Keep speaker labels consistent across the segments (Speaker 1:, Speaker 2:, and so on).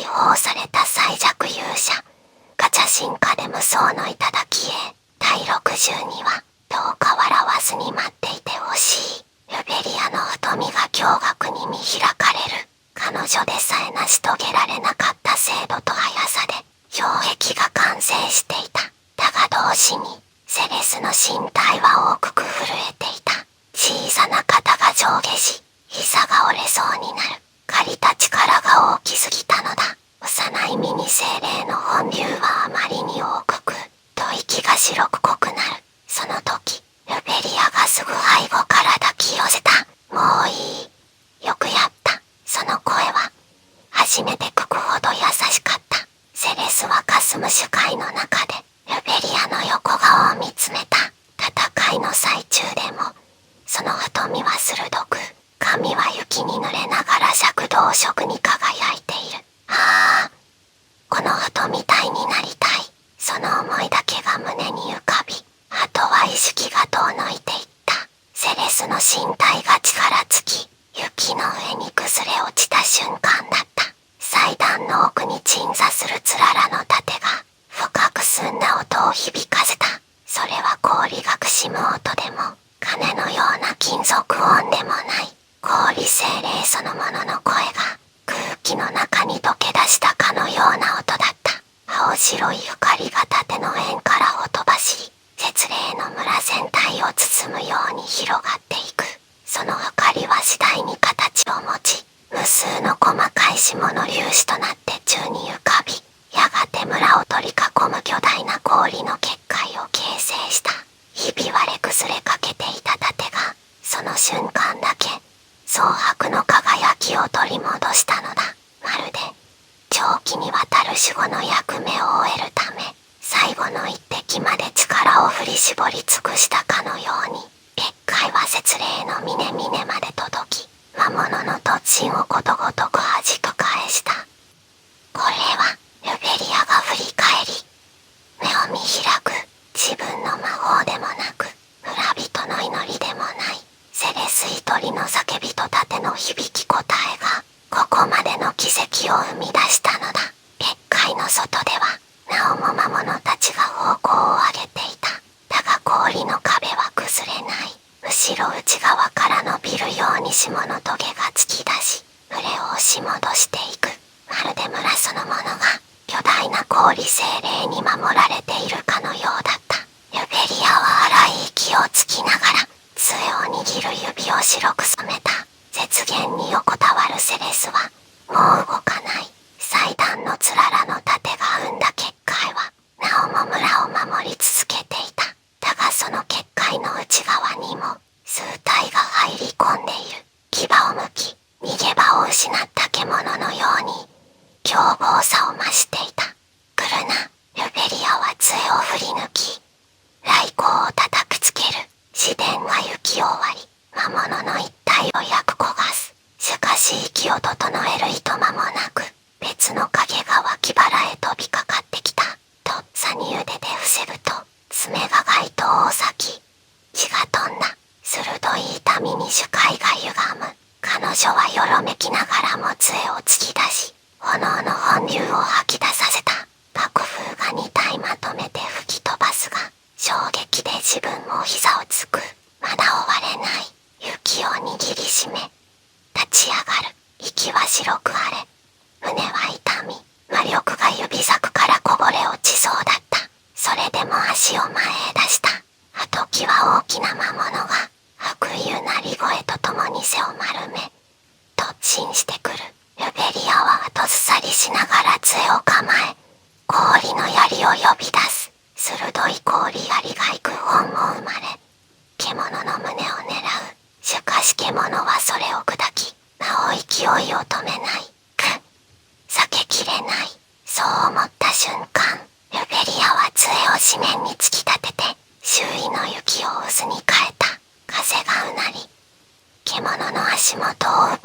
Speaker 1: 報された最弱勇者、ガチャ進化で無双の頂へ。第62話、どうか笑わずに待っていてほしい。ルベリアの瞳が驚愕に見開かれる。彼女でさえ成し遂げられなかった精度と速さで氷壁が完成していた。だが同時にセレスの身体は大きく震えていた。小さな肩が上下し、膝が折れそうになる。借りた力が大きすぎたのだ。幼い身に精霊の本流はあまりに大きく、吐息が白く濃くなる。その時、ルベリアがすぐ背後から抱き寄せた。もういい。よくやった。その声は、初めて聞くほど優しかった。セレスは霞む視界の中で、ルベリアの横顔を見つめた。戦いの最中でも、その瞳は鋭く、髪は雪に濡れながら赤銅色に輝いている。ああ、この人みたいになりたい。その思いだけが胸に浮かび、あとは意識が遠のいていった。セレスの身体が力尽き、雪の上に崩れ落ちた瞬間だった。祭壇の奥に鎮座するつららの盾が、深く澄んだ音を響かせた。それは氷がくしむ音でも、鐘のような金属音でもない。氷精霊そのものの声が、空気の中に溶け出したかのような音だった。青白い光が盾の円からほとばしり、節霊の村全体を包むように広がっていく。その光は次第に形を持ち、無数の細かい霜の粒子となって宙に浮かび、やがて村を取り囲む巨大な氷の結界を形成した。ひび割れ崩れかけていた盾が、その瞬間だけ、蒼白の輝きを取り戻したのだ。まるで、長期にわたる守護の役目を終えるため、最後の一滴まで力を振り絞り尽くしたかのように、結界は節霊の峰々まで届き、魔物の突進をことごとく弾く返した。これは、ルベリアが振り返り、目を見開く。自分の魔法でもなく、村人の祈りでもない、セレス一人の叫びと盾の響き答えが、ここまでの奇跡を生み出したのだ。結界の外では、なおも魔物たちが方向を上げていた。だが氷の壁は崩れない。後ろ内側から伸びるように霜のトゲが突き出し、群れを押し戻していく。まるで村そのものが、巨大な氷精霊に守られているかのようだった。ルベリアは荒い息をつきながら、杖を握る指を白く染めた。雪原に横たわるセレスは、もう動かない。祭壇のつららの盾が生んだ結界は、なおも村を守り続けていた。だがその結界の内側にも、数体が入り込んでいる。牙をむき、逃げ場を失った獣のように、凶暴さを増していた。来るな、ルベリアは杖を振り抜き、雷光を叩きつける。自然が雪を割り、魔物の一体を焼く焦がす。しかし息を整えるいとまもなく、別の影が脇腹へ飛びかかってきた。とっさに腕で防ぐと、爪が街灯を裂き、血が飛んだ。鋭い痛みに視界が歪む。彼女はよろめきながらも杖を突き出し、炎の本流を吐き出させた。爆風が2体まとめて吹き飛ばすが、衝撃で自分も膝をつく。まだ終われない。雪を握りしめ、立ち上がる。息は白く腫れ、胸は痛み、魔力が指先からこぼれ落ちそうだった。それでも足を前へ出した。あときは大きな魔物が、白湯鳴り声とともに背を丸め、突進してくる。ルベリアは後ずさりしながら杖を構え、氷の槍を呼び出す。鋭い氷槍が幾本も生まれ、獣の胸を狙う。しかし獣はそれを砕き、なお勢いを止めない。避けきれない。そう思った瞬間、ルベリアは杖を地面に突き立てて、周囲の雪を渦に変えた。風がうなり、獣の足元を奪う。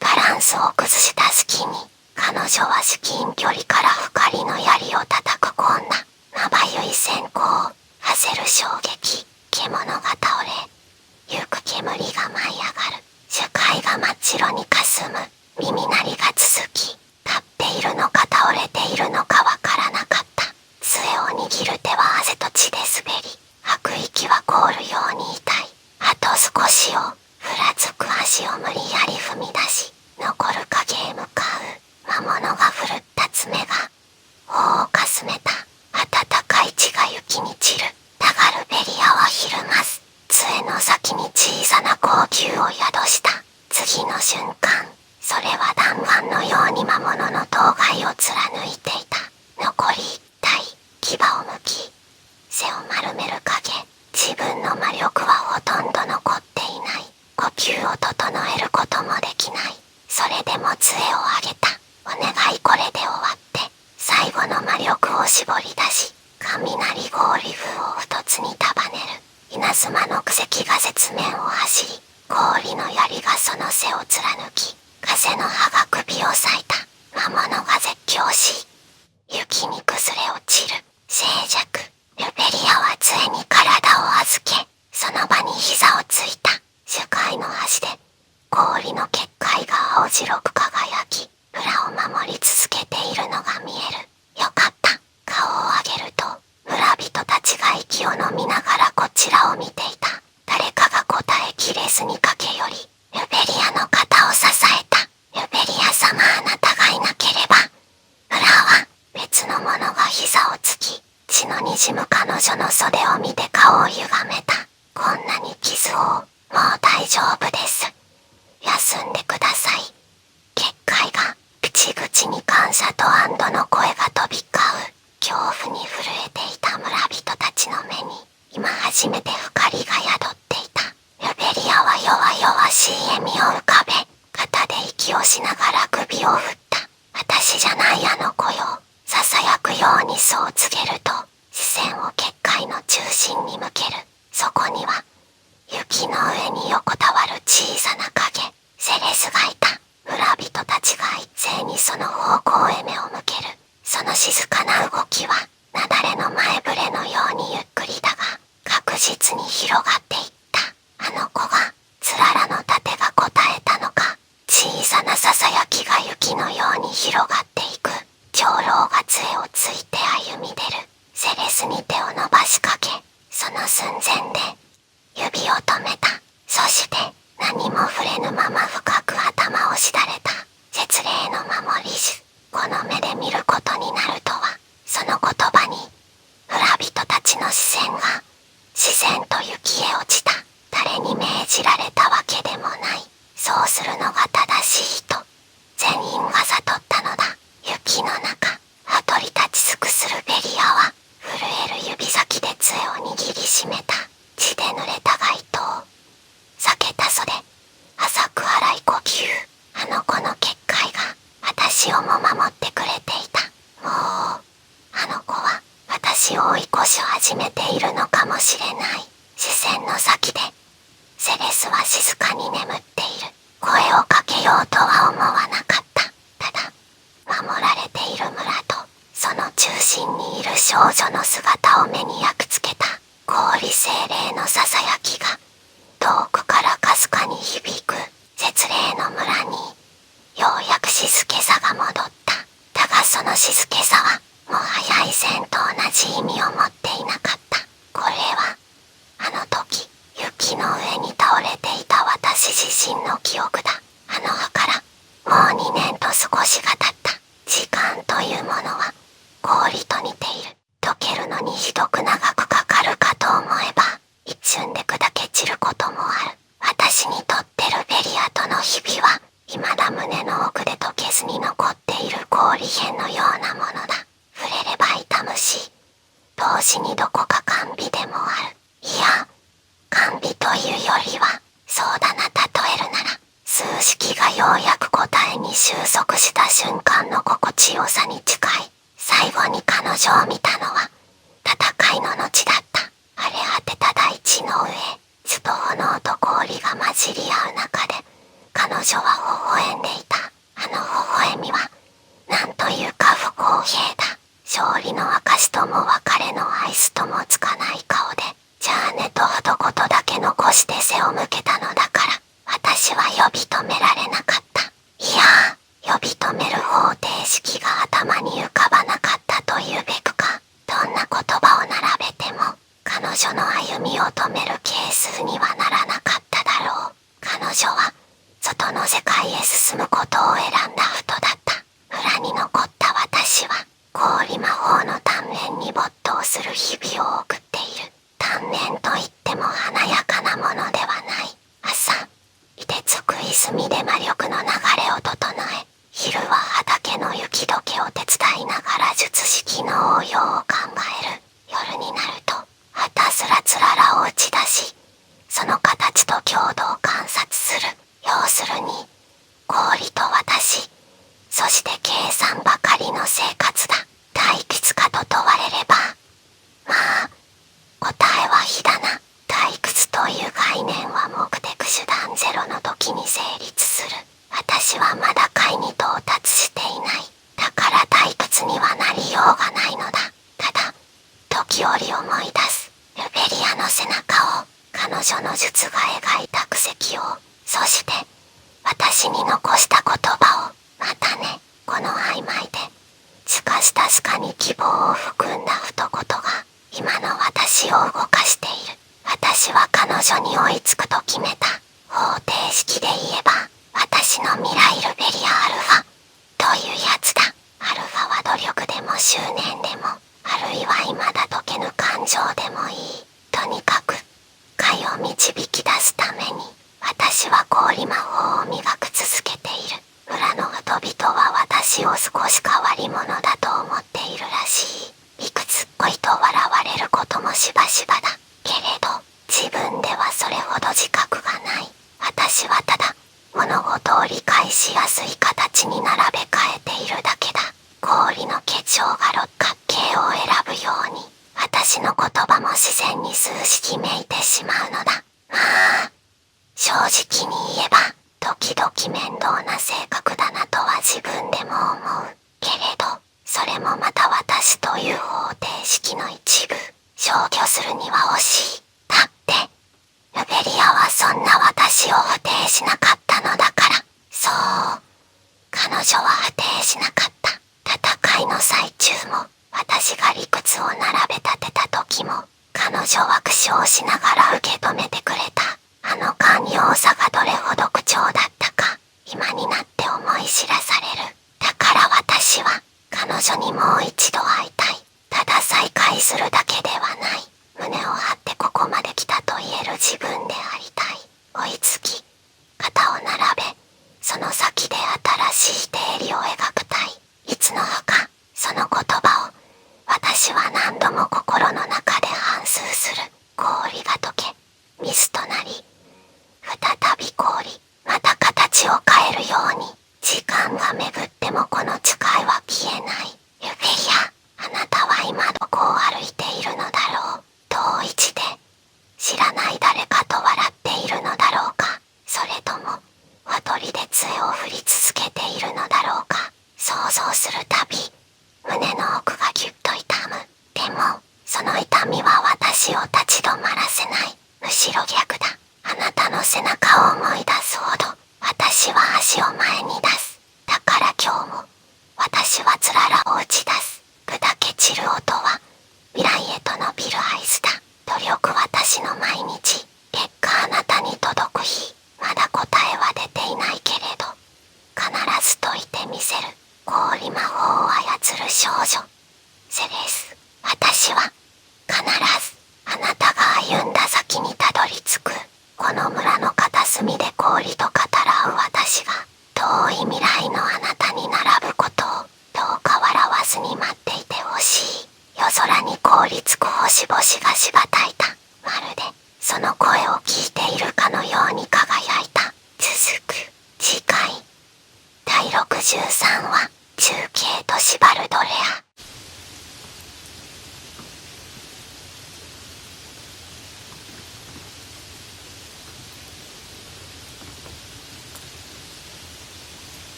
Speaker 1: バランスを崩した隙に、彼女は至近距離から光の槍を叩く込んだ。まばゆい閃光、焦る衝撃、獣が倒れ、ゆく煙が舞い上がる。視界が真っ白にかすむ。耳鳴りが続き、立っているのか微風を一つに束ねる稲妻の奇跡が雪面を走り、氷の槍がその背を貫き、風の葉が首を裂いた魔物が絶叫し、雪に崩れ落ちる静寂。ルベリアは杖に体を預け、その場に膝をついた。樹海の端で氷の結界が青白く輝き、村を守り続けているのが見える。よかった。顔を上げると、村人たちが息を飲みながらこちらを見ていた。誰かが答えきれずに駆け寄り、ルベリアの肩を支えた。ルベリア様、あなたがいなければ。村は別の者が膝をつき、血の滲む彼女の袖を見て顔を歪めた。こんなに傷を、もう大丈夫です。休んでください。結界が口々に感謝と安堵の声が飛び交う。恐怖に震えていた村人たちの目に今初めて光が宿っていた。ルベリアは弱々しい笑みを浮かべ、肩で息をしながら首を振った。私じゃないあの子よ。ささやくようにそう告げると、視線を結界の中心に向ける。そこには雪の上に横たわる小さな影、セレスがいた。村人たちが一斉にその方向へ目を向ける。その静かな動きは雪崩の前触れのようにゆっくりだが確実に広がっていった。あの子がつららの盾が答えたのか。小さなささやきが雪のように広がっていく。長老が杖をついて歩み出る。セレスに手を伸ばしかけ、その寸前で指を止めた。そして何も触れぬまま深く頭をしだれた。絶礼の守り術。この目で見ることになるとは。その言葉に村人たちの視線が自然と雪へ落ちた。誰に命じられたわけでもない。そうするのが正しいと全員が悟ったのだ。雪の中、鳩り立ち尽くすルベリアは震える指先で杖を握りしめた。血で濡れた街灯、裂けた袖、浅く荒い呼吸。あの子の結界が私をも守ってくれていた。もうあの子は私を追い越し始めているのかもしれない。視線の先でセレスは静かに眠っている。声をかけようとは思わなかった。ただ守られている村とその中心にいる少女の姿を目に焼き付けた。氷精霊のささやきが遠くからかすかに響く。絶霊の村にようやく静けさが戻った。だがその静けさはもはや以前と同じ意味を持っていなかった。これはあの時雪の上に倒れていた私自身の記憶だ。あの葉からもう2年と少しが経った。時間というものは氷と似ている。溶けるのにひどく長くかかるかと思えば一瞬で砕け散ることもある。私にとってルベリアとの日々は未だ胸の奥で溶けずに残っている氷片のようなものだ。触れれば痛むし、同時にどこか甘美でもある。いや、甘美というよりは、そうだな、例えるなら数式がようやく答えに収束した瞬間の心地よさに近い。最後に彼女を見たのは戦いの後だった。荒れ果てた大地の上、地と炎と氷が混じり合う中で彼女は微笑んでいた。あの微笑みはなんというか不公平だ。勝利の証とも別れの合図ともつかない顔でじゃあねと一言だけ残して背を向けたのだから私は呼び止められなかった。いや、呼び止める方程式が頭に浮かばなかったというべくか。どんな言葉を並べても彼女の歩みを止める係数にはならなかっただろう。彼女は外の世界へ進むことを選んだ人だった。村に残った私は氷魔法の鍛錬に没頭する日々を送っている。鍛錬といっても華やかなものではない。朝、凍てつく泉で魔力の流れを整え、昼は畑の雪解けを手伝いながを動かしている。私は彼女に追いつくと決めた。方程式で言えば、私の未来ルベリアアルファというやつだ。アルファは努力でも執念でも、あるいは未だ解けぬ感情でもいい。とにかく解を導き出すために、私は氷魔法を磨く続けている。村の人々は私を少し変わり者だと思っているらしい。いくつっこいと笑われることもしばしばだけれど、自分ではそれほど自覚がない。私はただ物事を理解しやすい形に並べ替えているだけだ。氷の結晶が六角形を選ぶように、私の言葉も自然に数式めいてしまうのだ。まあ正直に言えば時々面倒な性格だなとは自分でも思うけれど、それもまた私という方程式の一部。消去するには惜しい。だってルベリアはそんな私を否定しなかったのだから。そう、彼女は否定しなかった。戦いの最中も、私が理屈を並べ立てた時も、彼女は苦笑しながら受け止めてくれた。あの寛容さがどれほど貴重だったか、今になって思い知らされる。だから私は彼女にもう一度会いたい。ただ再会するだけではない。胸を張ってここまで来たと言える自分でありたい。追いつき肩を並べ、その先で新しい定理を描くたい。いつの日かその言葉を私は何度も心の中で反芻する。氷が溶け水となり、再び氷、また形を変えるように、時間が巡ってもこの誓いは消えない。ユベリア、あなたは今どこを歩いているのだろう。遠い地で知らない誰かと笑っているのだろうか、それともほとりで杖を振り続けているのだろうか。想像するたび胸の奥がぎゅっと痛む。でもその痛みは私を立ち止まらせない。むしろ逆だ。あなたの背中を思い出すほど私は足を前に出す。だから今日も私はつららを打ち出す。砕け散る音は未来へと伸びる合図だ。努力私の毎日、結果あなたに届く日。まだ答えは出ていないけれど、必ず解いてみせる。氷魔法を操る少女。